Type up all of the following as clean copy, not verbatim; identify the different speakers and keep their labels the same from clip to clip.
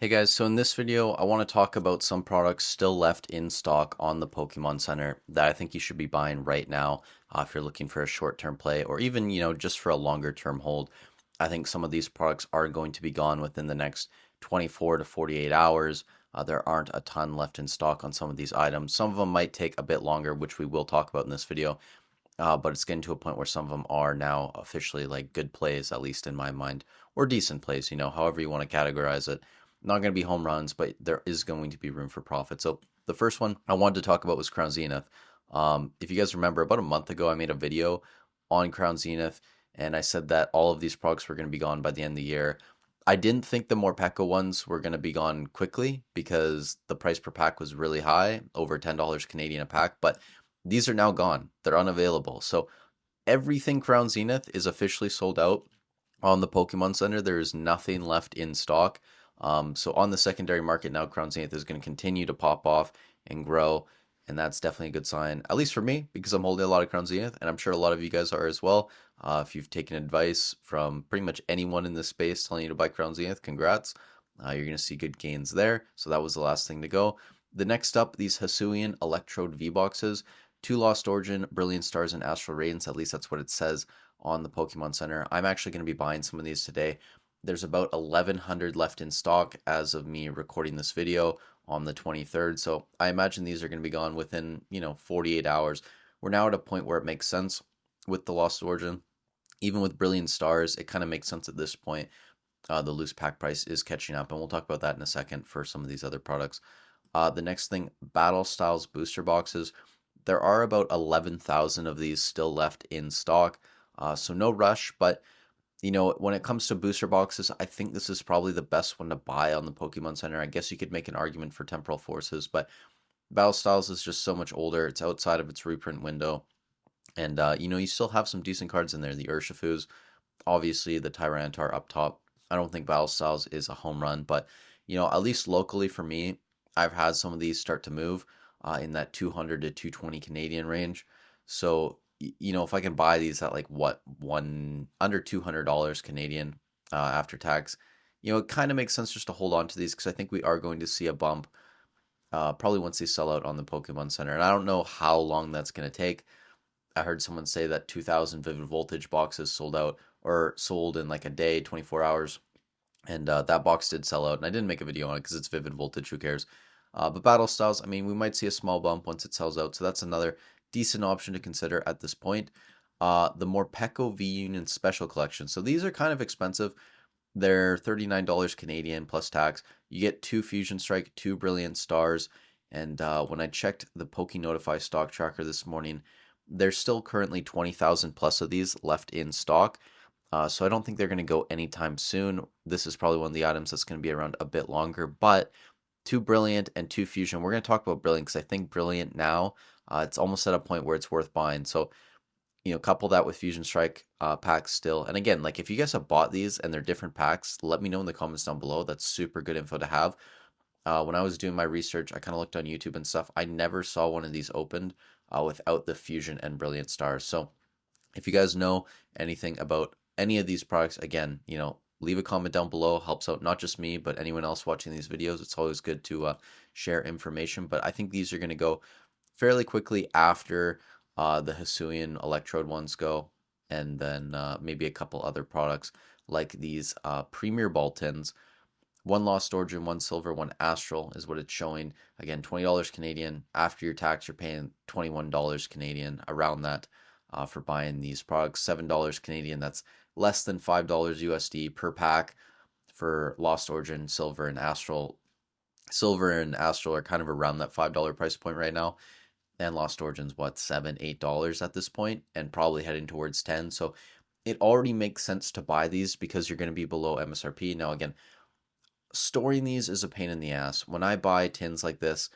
Speaker 1: Hey guys, so in this video, I want to talk about some products still left in stock on the Pokemon Center that I think you should be buying right now if you're looking for a short-term play or even, just for a longer-term hold. I think some of these products are going to be gone within the next 24 to 48 hours. There aren't a ton left in stock on some of these items. Some of them might take a bit longer, which we will talk about in this video, but it's getting to a point where some of them are now officially like good plays, at least in my mind, or decent plays, however you want to categorize it. Not going to be home runs, but there is going to be room for profit. So the first one I wanted to talk about was Crown Zenith. If you guys remember, about a month ago, I made a video on Crown Zenith, and I said that all of these products were going to be gone by the end of the year. I didn't think the Morpeko ones were going to be gone quickly because the price per pack was really high, over $10 Canadian a pack, but these are now gone. They're unavailable. So everything Crown Zenith is officially sold out on the Pokemon Center. There is nothing left in stock. So on the secondary market now, Crown Zenith is going to continue to pop off and grow. And that's definitely a good sign, at least for me, because I'm holding a lot of Crown Zenith, and I'm sure a lot of you guys are as well. If you've taken advice from pretty much anyone in this space telling you to buy Crown Zenith, congrats. You're going to see good gains there. So that was the last thing to go. The next up, these Hisuian Electrode V boxes. 2 Lost Origin, Brilliant Stars, and Astral Radiance. At least that's what it says on the Pokemon Center. I'm actually going to be buying some of these today. There's about 1,100 left in stock as of me recording this video on the 23rd. So I imagine these are going to be gone within, 48 hours. We're now at a point where it makes sense with the Lost Origin. Even with Brilliant Stars, it kind of makes sense at this point. The loose pack price is catching up, and we'll talk about that in a second for some of these other products. The next thing, Battle Styles booster boxes. There are about 11,000 of these still left in stock, so no rush, but when it comes to booster boxes, I think this is probably the best one to buy on the Pokemon Center. I guess you could make an argument for Temporal Forces, but Battle Styles is just so much older. It's outside of its reprint window, and you still have some decent cards in there. The Urshifus, obviously the Tyranitar up top. I don't think Battle Styles is a home run, but at least locally for me, I've had some of these start to move in that 200 to 220 Canadian range. So, if I can buy these at like one under $200 Canadian after tax, it kind of makes sense just to hold on to these because I think we are going to see a bump probably once they sell out on the Pokemon Center. And I don't know how long that's going to take. I heard someone say that 2,000 Vivid Voltage boxes sold out or sold in like a day, 24 hours. And that box did sell out. And I didn't make a video on it because it's Vivid Voltage. Who cares? But Battle Styles, I mean, we might see a small bump once it sells out. So that's another decent option to consider at this point. The Morpeko V-UNION Special Collection. So these are kind of expensive. They're $39 Canadian plus tax. You get 2 Fusion Strike, 2 Brilliant Stars. And when I checked the Notify stock tracker this morning, there's still currently 20,000 plus of these left in stock. So I don't think they're going to go anytime soon. This is probably one of the items that's going to be around a bit longer. But 2 Brilliant and 2 Fusion. We're going to talk about Brilliant because I think Brilliant now, it's almost at a point where it's worth buying. So, couple that with Fusion Strike packs still. And again, like if you guys have bought these and they're different packs, let me know in the comments down below. That's super good info to have. When I was doing my research, I kind of looked on YouTube and stuff. I never saw one of these opened without the Fusion and Brilliant Stars. So if you guys know anything about any of these products, again, leave a comment down below. Helps out not just me, but anyone else watching these videos. It's always good to share information. But I think these are going to go fairly quickly after the Hisuian Electrode ones go. And then maybe a couple other products like these Premier Ball tins. 1 Lost Origin, 1 Silver, 1 Astral is what it's showing. Again, $20 Canadian. After your tax, you're paying $21 Canadian, around that for buying these products. $7 Canadian. That's less than $5 USD per pack for Lost Origin, Silver, and Astral. Silver and Astral are kind of around that $5 price point right now. And Lost Origin's what, $7, $8 at this point, and probably heading towards 10. So it already makes sense to buy these because you're going to be below MSRP. Now, again, storing these is a pain in the ass. When I buy tins like this,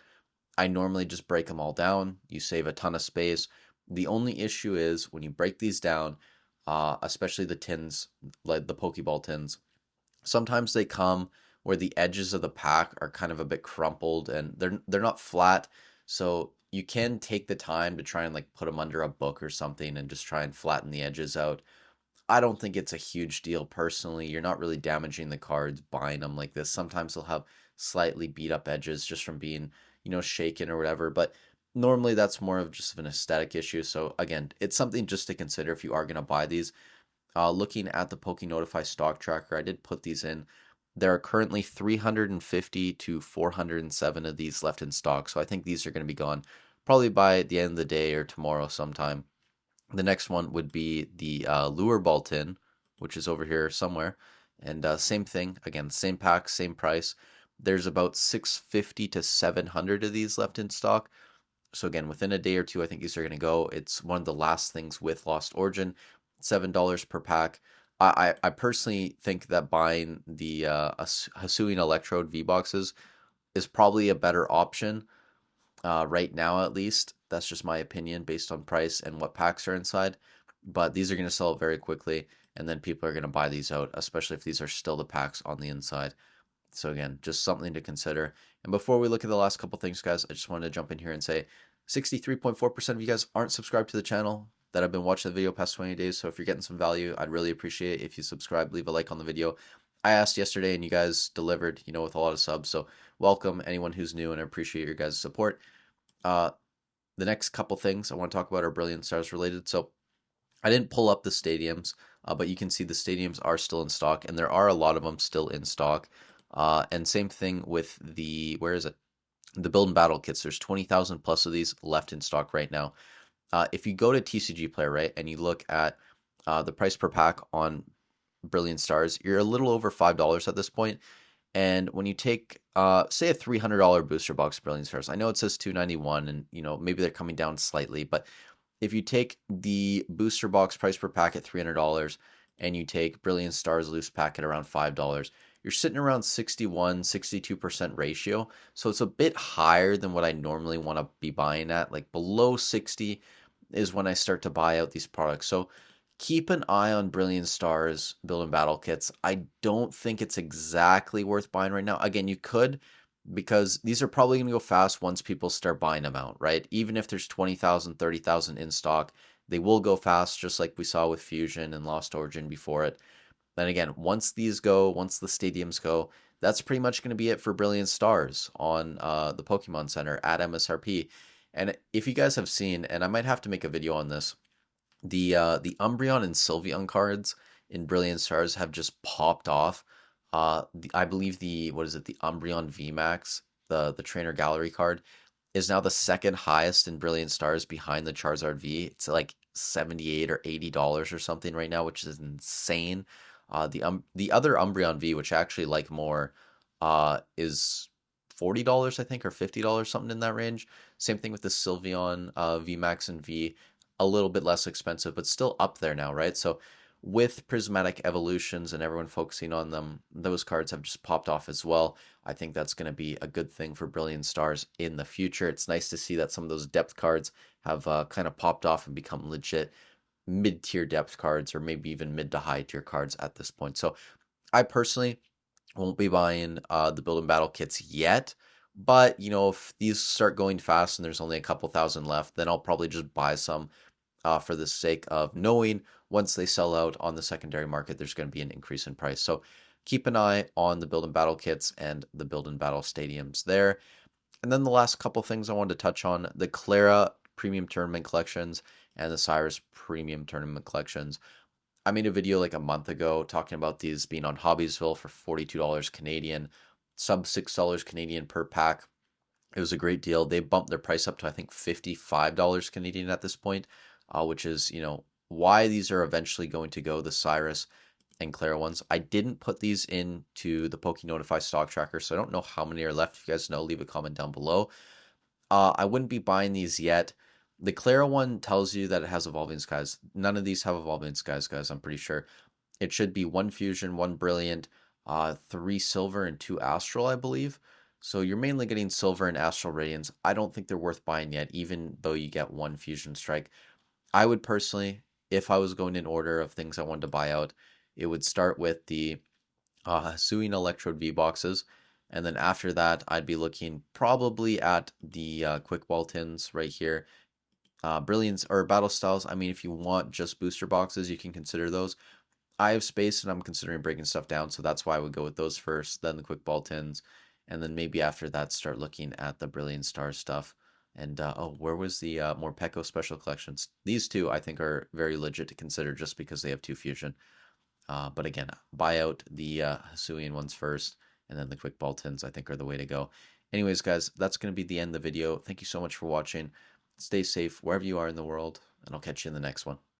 Speaker 1: I normally just break them all down. You save a ton of space. The only issue is when you break these down, especially the tins, like the Pokeball tins, sometimes they come where the edges of the pack are kind of a bit crumpled and they're not flat. So you can take the time to try and like put them under a book or something and just try and flatten the edges out. I don't think it's a huge deal personally. You're not really damaging the cards buying them like this. Sometimes they'll have slightly beat up edges just from being, shaken or whatever. But normally that's more of just an aesthetic issue. So again, it's something just to consider if you are going to buy these. Looking at the Poke Notify stock tracker, I did put these in. There are currently 350 to 407 of these left in stock. So I think these are going to be gone probably by the end of the day or tomorrow sometime. The next one would be the Lure Ball tin, which is over here somewhere. And same thing, again, same pack, same price. There's about 650 to 700 of these left in stock. So again, within a day or two, I think these are going to go. It's one of the last things with Lost Origin, $7 per pack. I personally think that buying the Hisuian Electrode V boxes is probably a better option right now, at least. That's just my opinion based on price and what packs are inside. But these are going to sell very quickly, and then people are going to buy these out, especially if these are still the packs on the inside. So again, just something to consider. And before we look at the last couple things, guys, I just wanted to jump in here and say 63.4% of you guys aren't subscribed to the channel that have been watching the video past 20 days. So if you're getting some value, I'd really appreciate it if you subscribe, leave a like on the video. I asked yesterday and you guys delivered, with a lot of subs. So welcome anyone who's new, and I appreciate your guys' support. The next couple things I want to talk about are Brilliant Stars related. So I didn't pull up the stadiums, but you can see the stadiums are still in stock, and there are a lot of them still in stock. And same thing with the, where is it? The build and battle kits. There's 20,000 plus of these left in stock right now. If you go to TCG Player, right, and you look at the price per pack on Brilliant Stars, you're a little over $5 at this point. And when you take, say, a $300 booster box of Brilliant Stars, I know it says $291, and maybe they're coming down slightly, but if you take the booster box price per pack at $300 and you take Brilliant Stars loose pack at around $5, you're sitting around 61-62% ratio. So it's a bit higher than what I normally want to be buying at. Like below 60 is when I start to buy out these products. So keep an eye on Brilliant Stars build and battle kits. I don't think it's exactly worth buying right now. Again, you could, because these are probably going to go fast once people start buying them out, right? Even if there's 20,000, 30,000 in stock, they will go fast, just like we saw with Fusion and Lost Origin before it. Then again, once these go, once the stadiums go, that's pretty much going to be it for Brilliant Stars on the Pokemon Center at MSRP. And if you guys have seen, and I might have to make a video on this, the Umbreon and Sylveon cards in Brilliant Stars have just popped off. I believe the Umbreon VMAX, the Trainer Gallery card, is now the second highest in Brilliant Stars behind the Charizard V. It's like $78 or $80 or something right now, which is insane. The other Umbreon V, which I actually like more, is $40, I think, or $50, something in that range. Same thing with the Sylveon VMAX and V, a little bit less expensive, but still up there now, right? So with Prismatic Evolutions and everyone focusing on them, those cards have just popped off as well. I think that's going to be a good thing for Brilliant Stars in the future. It's nice to see that some of those depth cards have kind of popped off and become legit mid-tier depth cards, or maybe even mid to high tier cards at this point. So I personally won't be buying the build and battle kits yet, but if these start going fast and there's only a couple thousand left, then I'll probably just buy some for the sake of knowing once they sell out on the secondary market, there's going to be an increase in price. So keep an eye on the build and battle kits and the build and battle stadiums there. And then the last couple things I wanted to touch on, the Clara Premium Tournament Collections and the Cyrus Premium Tournament Collections. I made a video like a month ago talking about these being on Hobbiesville for $42 Canadian, sub $6 Canadian per pack. It was a great deal. They bumped their price up to, I think, $55 Canadian at this point, which is, why these are eventually going to go, the Cyrus and Clara ones. I didn't put these into the Poke Notify stock tracker, so I don't know how many are left. If you guys know, leave a comment down below. I wouldn't be buying these yet. The Clara one tells you that it has Evolving Skies. None of these have Evolving Skies, guys, I'm pretty sure. It should be 1 Fusion, 1 Brilliant, 3 Silver, and 2 Astral, I believe. So you're mainly getting Silver and Astral Radiance. I don't think they're worth buying yet, even though you get 1 Fusion Strike. I would personally, if I was going in order of things I wanted to buy out, it would start with the Hisuian Electrode V boxes. And then after that, I'd be looking probably at the Quick Ball tins right here. Brilliance or Battle Styles, I mean, if you want just booster boxes, you can consider those. I have space and I'm considering breaking stuff down, so that's why I would go with those first, then the quick ball tins, and then maybe after that start looking at the Brilliant Star stuff. And oh, where was the Morpeko special collections? These two I think are very legit to consider just because they have two fusion. But again, buy out the Hisuian ones first, and then the quick ball tins I think are the way to go. Anyways, guys, that's going to be the end of the video. Thank you so much for watching. Stay safe wherever you are in the world, and I'll catch you in the next one.